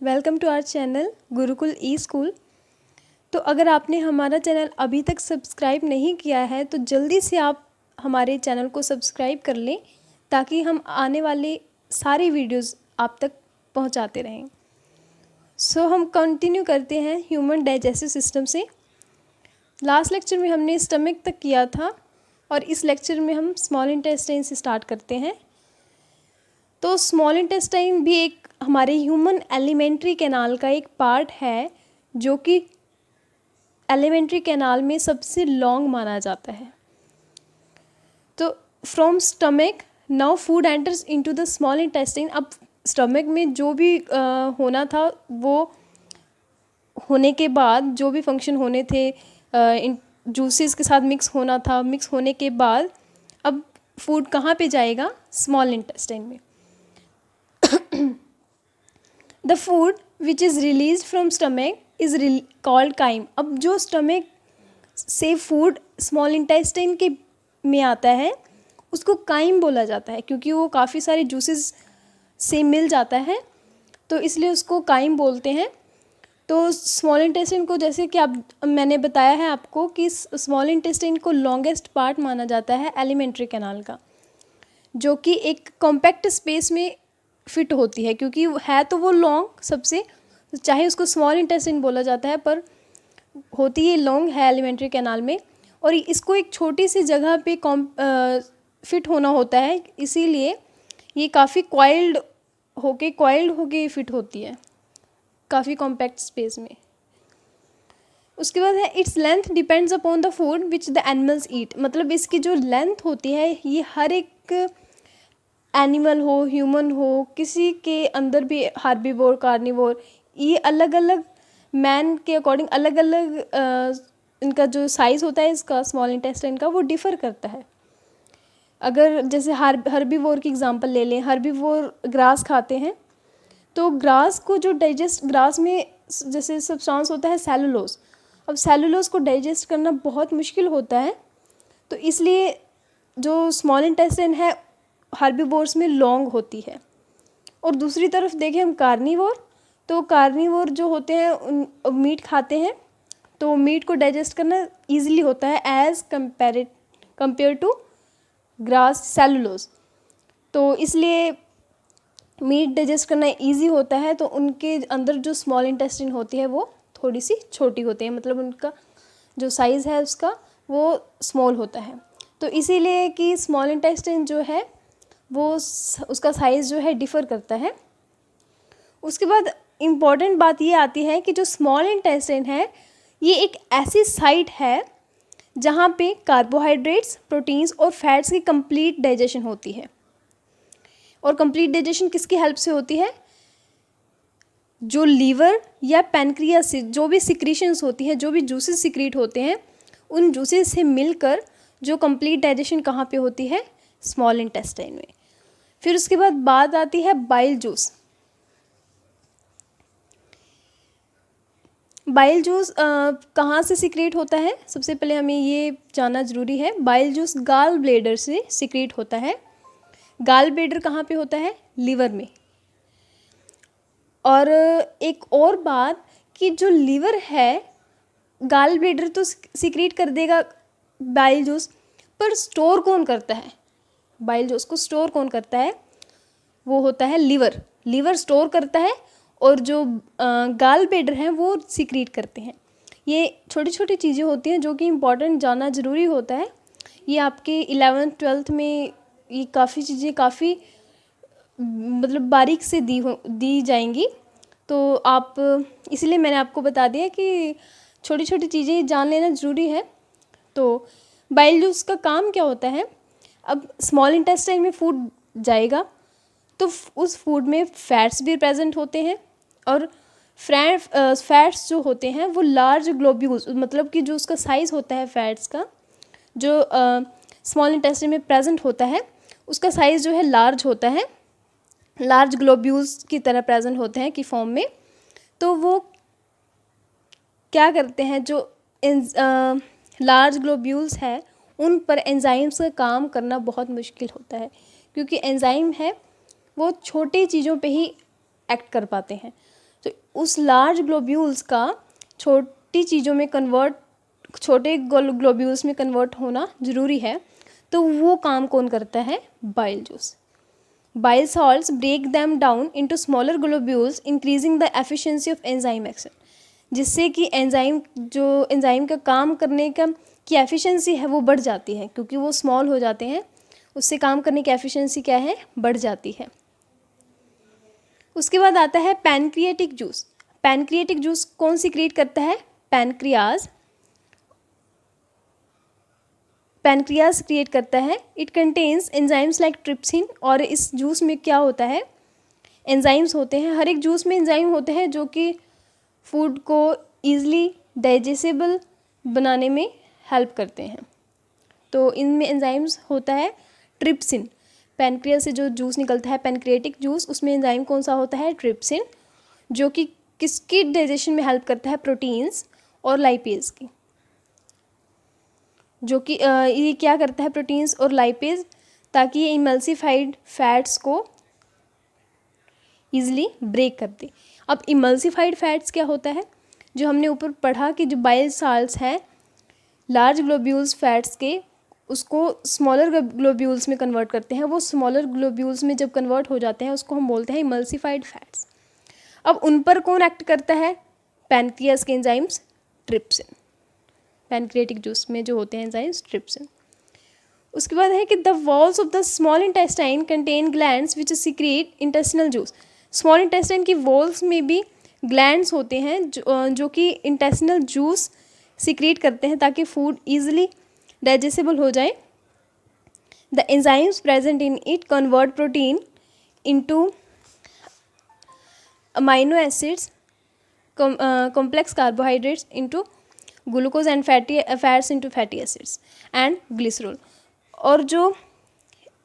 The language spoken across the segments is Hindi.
Welcome to our channel Gurukul E school. तो अगर आपने हमारा चैनल अभी तक सब्सक्राइब नहीं किया है तो जल्दी से आप हमारे चैनल को सब्सक्राइब कर लें ताकि हम आने वाले सारी वीडियोस आप तक पहुंचाते रहें। हम कंटिन्यू करते हैं ह्यूमन डाइजेस्टिव सिस्टम से। लास्ट लेक्चर में हमने स्टमक तक किया था और इस लेक्चर में हम स्मॉल इंटेस्टाइन से स्टार्ट करते हैं। तो स्मॉल इंटेस्टाइन भी एक हमारे ह्यूमन एलिमेंट्री कैनाल का एक पार्ट है जो कि एलिमेंट्री कैनाल में सबसे लॉन्ग माना जाता है। तो from stomach now food enters into the small intestine. अब स्टमक में जो भी होना था वो होने के बाद जो भी फंक्शन होने थे इन जूसेस के साथ मिक्स होना था, मिक्स होने के बाद अब फूड कहाँ पे जाएगा? स्मॉल इंटेस्टाइन में। The food which is release from stomach is called crime. अब जो स्टमक से फूड स्मॉल इंटेस्टाइन के में आता है उसको काइम बोला जाता है क्योंकि वो काफ़ी सारे जूसेस से मिल जाता है, तो इसलिए उसको काइम बोलते हैं। तो स्मॉल इंटेस्टाइन को जैसे कि मैंने बताया है आपको कि स्मॉल इंटेस्टाइन को लॉन्गेस्ट पार्ट माना जाता है एलिमेंट्री कैनाल का, जो कि एक कॉम्पैक्ट स्पेस में फिट होती है क्योंकि है तो वो लॉन्ग सबसे, चाहे उसको स्मॉल इंटेस्टाइन बोला जाता है पर होती ये लॉन्ग है एलिमेंट्री कैनाल में, और इसको एक छोटी सी जगह पे फिट होना होता है, इसीलिए ये काफ़ी कॉइल्ड होके फिट होती है काफ़ी कॉम्पैक्ट स्पेस में। उसके बाद है its length depends upon the food which the animals eat. मतलब इसकी जो लेंथ होती है ये हर एक एनिमल हो, ह्यूमन हो, किसी के अंदर भी हार्बीवोर, कार्निवोर, ये अलग अलग मैन के अकॉर्डिंग अलग अलग इनका जो साइज़ होता है इसका स्मॉल इंटेस्टाइन का वो डिफ़र करता है। अगर जैसे हर्बीवोर की एग्जांपल ले लें, हर्बीवोर ग्रास खाते हैं तो ग्रास को जो डाइजेस्ट, ग्रास में जैसे सब्सटेंस होता है सेलुलोज, अब सेलुलोज को डाइजेस्ट करना बहुत मुश्किल होता है, तो इसलिए जो स्मॉल इंटेस्टाइन है हर्बीवोर्स में लॉन्ग होती है। और दूसरी तरफ देखें हम कार्निवोर, तो कार्निवोर जो होते हैं उन मीट खाते हैं तो मीट को डाइजेस्ट करना इजीली होता है as compare to grass cellulose, तो इसलिए मीट डाइजेस्ट करना इजी होता है, तो उनके अंदर जो स्मॉल इंटेस्टाइन होती है वो थोड़ी सी छोटी होती है, मतलब उनका जो साइज़ है उसका वो स्मॉल होता है। तो इसीलिए कि स्मॉल इंटेस्टाइन जो है वो उसका साइज़ जो है डिफ़र करता है। उसके बाद इम्पॉर्टेंट बात ये आती है कि जो स्मॉल इंटेस्टाइन है ये एक ऐसी साइट है जहाँ पे कार्बोहाइड्रेट्स, प्रोटीन्स और फैट्स की कंप्लीट डाइजेशन होती है। और कंप्लीट डाइजेशन किसकी हेल्प से होती है? जो लीवर या पैनक्रियास से जो भी सिक्रीशंस होती हैं, जो भी जूसेस सिक्रीट होते हैं, उन जूसेस से मिलकर जो कंप्लीट डाइजेशन कहाँ पे होती है? स्मॉल इंटेस्टाइन में। फिर उसके बाद बात आती है बाइल जूस। बाइल जूस कहाँ से सिक्रीट होता है? सबसे पहले हमें ये जानना ज़रूरी है। बाइल जूस गाल ब्लेडर से सिक्रीट होता है। गाल ब्लेडर कहाँ पे होता है? लीवर में। और एक और बात कि जो लीवर है, गाल ब्लेडर तो सिक्रीट कर देगा बाइल जूस, पर स्टोर कौन करता है? बाइल जूस को स्टोर कौन करता है? वो होता है लीवर। लीवर स्टोर करता है और जो गाल ब्लेडर हैं वो सिक्रीट करते हैं। ये छोटी छोटी चीज़ें होती हैं जो कि इम्पॉर्टेंट जानना ज़रूरी होता है। ये आपके 11th-12th में ये काफ़ी चीज़ें काफ़ी मतलब बारीक से दी जाएंगी, तो आप इसलिए मैंने आपको बता दिया कि छोटी छोटी चीज़ें जान लेना ज़रूरी है। तो बाइल जूस का काम क्या होता है? अब स्मॉल इंटेस्टाइन में फूड जाएगा तो उस फूड में फैट्स भी प्रेजेंट होते हैं, और फैट्स जो होते हैं वो लार्ज ग्लोब्यूल्स, मतलब कि जो उसका साइज़ होता है फैट्स का, जो स्मॉल इंटेस्टाइन में प्रेजेंट होता है उसका साइज़ जो है लार्ज होता है, लार्ज ग्लोब्यूल्स की तरह प्रेजेंट होते हैं की फॉर्म में। तो वो क्या करते हैं, जो लार्ज ग्लोब्यूल्स है उन पर एंजाइम्स का काम करना बहुत मुश्किल होता है क्योंकि एंजाइम है वो छोटी चीज़ों पे ही एक्ट कर पाते हैं। तो उस लार्ज ग्लोब्यूल्स का छोटी चीज़ों में छोटे ग्लोब्यूल्स में कन्वर्ट होना ज़रूरी है, तो वो काम कौन करता है? Bile juice. Bile salts break them down into smaller globules, increasing the efficiency of enzyme action. जिससे कि एंजाइम का काम करने की एफिशिएंसी है वो बढ़ जाती है, क्योंकि वो स्मॉल हो जाते हैं, उससे काम करने की एफिशिएंसी क्या है? बढ़ जाती है। उसके बाद आता है पैनक्रियाटिक जूस। पैनक्रियाटिक जूस कौन सीक्रेट करता है? पैनक्रियाज क्रिएट करता है। It contains enzymes like trypsin. और इस जूस में क्या होता है? एंजाइम्स होते हैं, हर एक जूस में एंजाइम होते हैं जो कि फूड को ईजिली डाइजेस्टेबल बनाने में हेल्प करते हैं। तो इनमें एंजाइम्स होता है ट्रिप्सिन। पैनक्रियाज से जो जूस निकलता है पैनक्रियाटिक जूस, उसमें एंजाइम कौन सा होता है? ट्रिप्सिन, जो कि किसकी डाइजेशन में हेल्प करता है? प्रोटीन्स और लाइपेज की। जो कि ये क्या करता है? प्रोटीन्स और लाइपेज, ताकि ये इमल्सिफाइड फैट्स को ईजिली ब्रेक कर दे। अब इमल्सिफाइड फैट्स क्या होता है? जो हमने ऊपर पढ़ा कि जो बाइल साल्ट्स हैं लार्ज ग्लोब्यूल्स फैट्स के, उसको स्मॉलर ग्लोब्यूल्स में कन्वर्ट करते हैं। वो स्मॉलर ग्लोब्यूल्स में जब कन्वर्ट हो जाते हैं उसको हम बोलते हैं इमल्सिफाइड फैट्स। अब उन पर कौन एक्ट करता है? पैनक्रियाज के एंजाइम्स ट्रिप्सिन। पैनक्रियाटिक जूस में जो होते हैं एंजाइम्स ट्रिप्सिन। उसके बाद है कि the walls of the small intestine contain glands which secret intestinal juice. Small intestine की वॉल्स में भी ग्लैंड्स होते हैं जो कि इंटेस्टिनल जूस सीक्रेट करते हैं ताकि फूड ईजिली डाइजेस्टेबल हो जाए। The enzymes present in it convert protein into amino acids, complex carbohydrates into glucose and fats into fatty acids and glycerol। और जो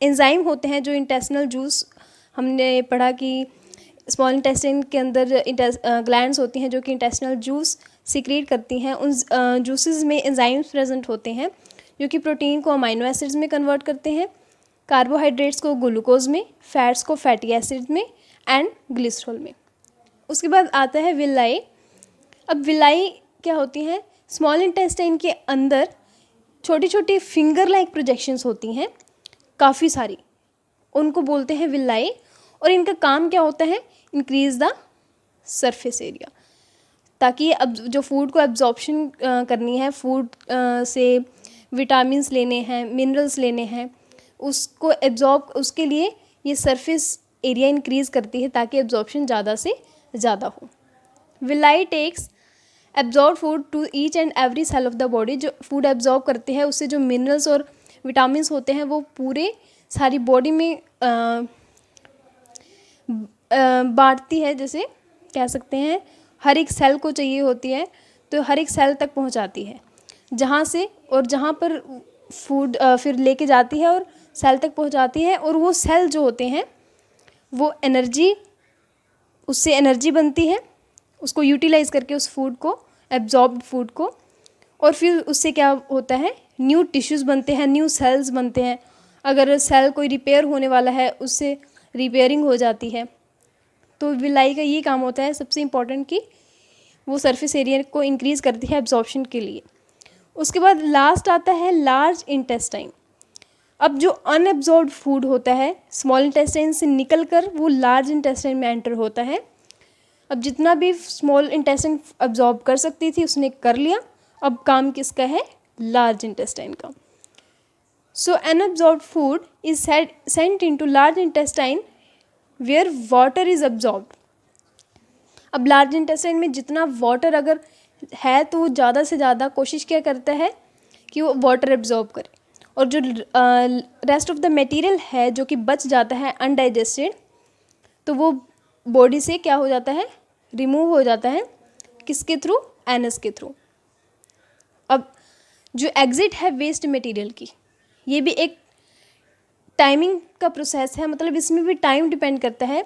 एंजाइम होते हैं, जो इंटेस्टिनल जूस हमने पढ़ा कि स्मॉल इंटेस्टाइन के अंदर ग्लैंड्स होती हैं जो कि इंटेस्टिनल जूस सीक्रेट करती हैं। उन जूसेस में एंजाइम्स प्रेजेंट होते हैं जो कि प्रोटीन को अमाइनो एसिड्स में कन्वर्ट करते हैं, कार्बोहाइड्रेट्स को ग्लूकोज में, फैट्स को फैटी एसिड में एंड ग्लिसरॉल में। उसके बाद आता है विलाई। अब विलाई क्या होती हैं? स्मॉल इंटेस्टाइन के अंदर छोटी छोटी फिंगर लाइक प्रोजेक्शंस होती हैं काफ़ी सारी, उनको बोलते हैं विलाई। और इनका काम क्या होता है? इंक्रीज़ द सरफेस एरिया, ताकि अब जो फूड को एब्जॉर्प्शन करनी है, फूड से विटामिन्स लेने हैं, मिनरल्स लेने हैं, उसको एब्जॉर्ब, उसके लिए ये सरफेस एरिया इंक्रीज़ करती है ताकि एब्जॉर्प्शन ज़्यादा से ज़्यादा हो। Villi takes absorb food to each and every cell of the body. जो फूड एब्जॉर्ब करते हैं उससे जो मिनरल्स और विटामिन्स होते हैं वो पूरे सारी बॉडी में बांटती है। जैसे कह सकते हैं हर एक सेल को चाहिए होती है तो हर एक सेल तक पहुंचाती है, जहाँ से और जहाँ पर फूड फिर लेके जाती है और सेल तक पहुंचाती है। और वो सेल जो होते हैं वो एनर्जी, उससे एनर्जी बनती है, उसको यूटिलाइज़ करके उस फूड को, एब्जॉर्ब्ड फूड को, और फिर उससे क्या होता है? न्यू टिश्यूज़ बनते हैं, न्यू सेल्स बनते हैं। अगर सेल कोई रिपेयर होने वाला है उससे रिपेयरिंग हो जाती है। तो विलाई का ये काम होता है सबसे इम्पॉर्टेंट कि वो सरफेस एरिया को इंक्रीज़ करती है एब्जॉर्प्शन के लिए। उसके बाद लास्ट आता है लार्ज इंटेस्टाइन। अब जो अनएब्जॉर्ब्ड फूड होता है स्मॉल इंटेस्टाइन से निकलकर वो लार्ज इंटेस्टाइन में एंटर होता है। अब जितना भी स्मॉल इंटेस्टाइन अब्जॉर्ब कर सकती थी उसने कर लिया, अब काम किसका है? लार्ज इंटेस्टाइन का। So unabsorbed food is sent into large intestine where water is absorbed. अब लार्ज इंटेस्टाइन में जितना वाटर अगर है तो वो ज़्यादा से ज़्यादा कोशिश क्या करता है कि वो वाटर एब्जॉर्ब करे, और जो रेस्ट ऑफ द मटेरियल है जो कि बच जाता है अनडाइजेस्टेड, तो वो बॉडी से क्या हो जाता है? रिमूव हो जाता है। किसके थ्रू? एनस के थ्रू। अब जो एग्जिट है वेस्ट मटेरियल की, ये भी एक टाइमिंग का प्रोसेस है, मतलब इसमें भी टाइम डिपेंड करता है।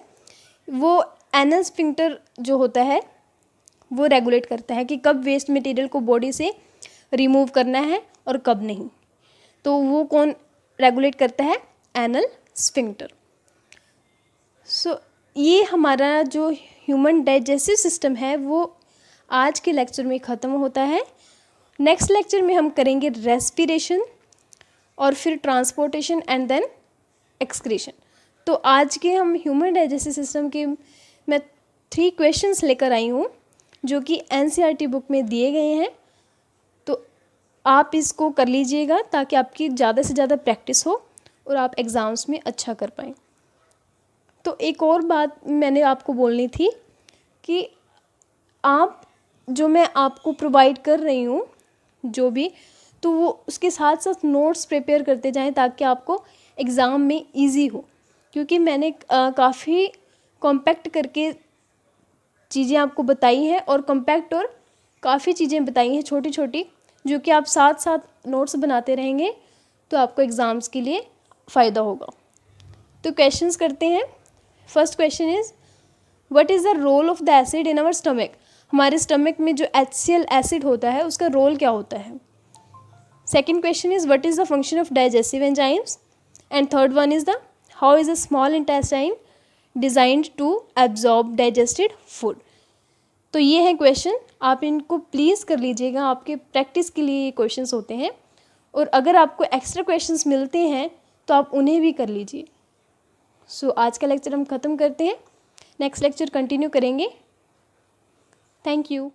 वो एनल स्फिंक्टर जो होता है वो रेगुलेट करता है कि कब वेस्ट मटेरियल को बॉडी से रिमूव करना है और कब नहीं। तो वो कौन रेगुलेट करता है? Anal sphincter. सो ये हमारा जो ह्यूमन डाइजेस्टिव सिस्टम है वो आज के लेक्चर में ख़त्म होता है। नेक्स्ट लेक्चर में हम करेंगे रेस्पिरेशन और फिर ट्रांसपोर्टेशन एंड देन एक्सक्रीशन। तो आज के हम ह्यूमन डाइजेस्टिव सिस्टम के मैं 3 क्वेश्चंस लेकर आई हूँ जो कि एनसीईआरटी बुक में दिए गए हैं। तो आप इसको कर लीजिएगा ताकि आपकी ज़्यादा से ज़्यादा प्रैक्टिस हो और आप एग्ज़ाम्स में अच्छा कर पाएँ। तो एक और बात मैंने आपको बोलनी थी कि आप जो मैं आपको प्रोवाइड कर रही हूँ जो भी, तो वो उसके साथ साथ नोट्स प्रिपेयर करते जाएं ताकि आपको एग्ज़ाम में इजी हो, क्योंकि मैंने काफ़ी कॉम्पैक्ट करके चीज़ें आपको बताई हैं और कॉम्पैक्ट और काफ़ी चीज़ें बताई हैं छोटी छोटी, जो कि आप साथ साथ नोट्स बनाते रहेंगे तो आपको एग्ज़ाम्स के लिए फ़ायदा होगा। तो क्वेश्चंस करते हैं। First question is what is the role of the acid in our stomach. हमारे स्टमक में जो HCl एसिड होता है उसका रोल क्या होता है। Second question is what is the function of digestive enzymes. And third one is the how is a small intestine designed to absorb digested food. तो ये है क्वेश्चन, आप इनको प्लीज़ कर लीजिएगा, आपके प्रैक्टिस के लिए ये क्वेश्चंस होते हैं। और अगर आपको एक्स्ट्रा क्वेश्चंस मिलते हैं तो आप उन्हें भी कर लीजिए। सो आज का लेक्चर हम ख़त्म करते हैं, नेक्स्ट लेक्चर कंटिन्यू करेंगे। Thank you.